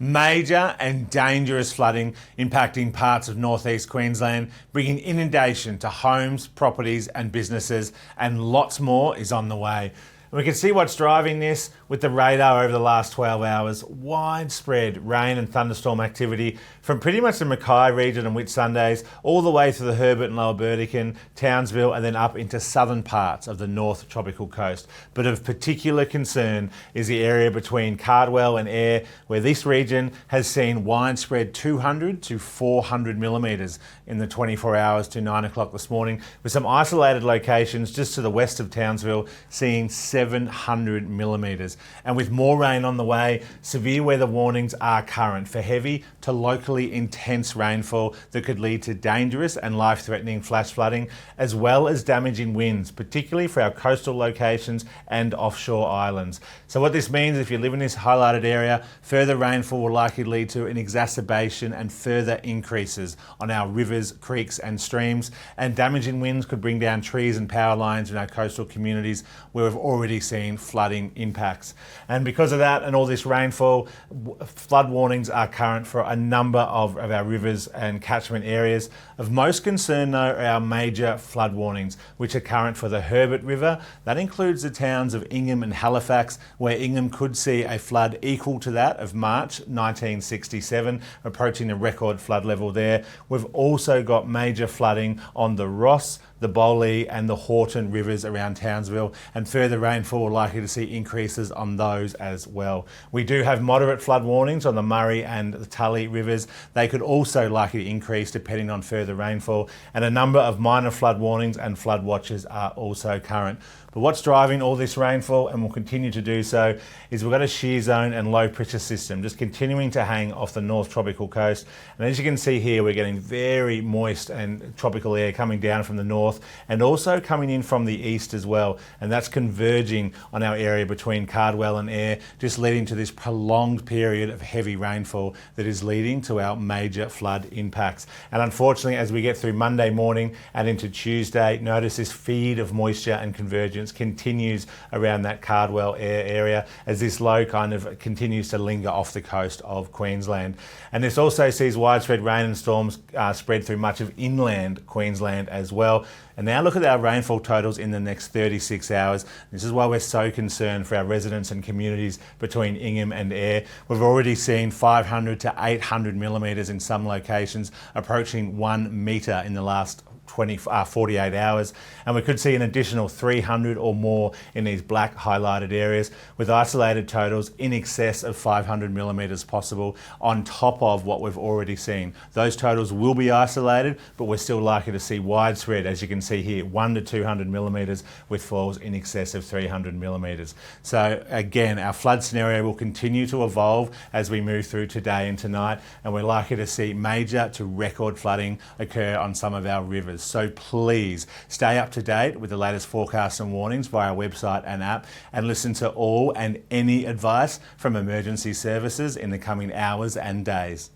Major and dangerous flooding impacting parts of northeast Queensland, bringing inundation to homes, properties and businesses, and lots more is on the way. We can see what's driving this with the radar over the last 12 hours. Widespread rain and thunderstorm activity from pretty much the Mackay region and Whitsundays all the way through the Herbert and Lower Burdekin, Townsville and then up into southern parts of the North Tropical Coast. But of particular concern is the area between Cardwell and Ayr, where this region has seen widespread 200 to 400 millimetres in the 24 hours to 9 o'clock this morning, with some isolated locations just to the west of Townsville seeing 700 millimetres. And with more rain on the way, severe weather warnings are current for heavy to locally intense rainfall that could lead to dangerous and life-threatening flash flooding, as well as damaging winds, particularly for our coastal locations and offshore islands. So what this means, if you live in this highlighted area, further rainfall will likely lead to an exacerbation and further increases on our rivers, creeks and streams, and damaging winds could bring down trees and power lines in our coastal communities where we've already seen flooding impacts. And because of that and all this rainfall, flood warnings are current for a number of our rivers and catchment areas. Of most concern though are our major flood warnings, which are current for the Herbert River. That includes the towns of Ingham and Halifax, where Ingham could see a flood equal to that of March 1967, approaching a record flood level there. We've also got major flooding on the Ross, the Bowley and the Horton rivers around Townsville, and further rainfall we're likely to see increases on those as well. We do have moderate flood warnings on the Murray and the Tully rivers. They could also likely increase depending on further rainfall, and a number of minor flood warnings and flood watches are also current. But what's driving all this rainfall, and will continue to do so, is we've got a shear zone and low pressure system just continuing to hang off the North Tropical Coast. And as you can see here, we're getting very moist and tropical air coming down from the north and also coming in from the east as well. And that's converging on our area between Cardwell and Ayr, just leading to this prolonged period of heavy rainfall that is leading to our major flood impacts. And unfortunately, as we get through Monday morning and into Tuesday, notice this feed of moisture and convergence continues around that Cardwell Ayr area as this low kind of continues to linger off the coast of Queensland. And this also sees widespread rain and storms spread through much of inland Queensland as well. And now look at our rainfall totals in the next 36 hours. This is why we're so concerned for our residents and communities between Ingham and Ayr. We've already seen 500 to 800 millimetres in some locations, approaching 1 metre in the last 48 hours, and we could see an additional 300 or more in these black highlighted areas, with isolated totals in excess of 500 millimetres possible on top of what we've already seen. Those totals will be isolated, but we're still likely to see widespread, as you can see here, 1 to 200 millimetres with falls in excess of 300 millimetres. So again, our flood scenario will continue to evolve as we move through today and tonight, and we're likely to see major to record flooding occur on some of our rivers. So please stay up to date with the latest forecasts and warnings via our website and app, and listen to all and any advice from emergency services in the coming hours and days.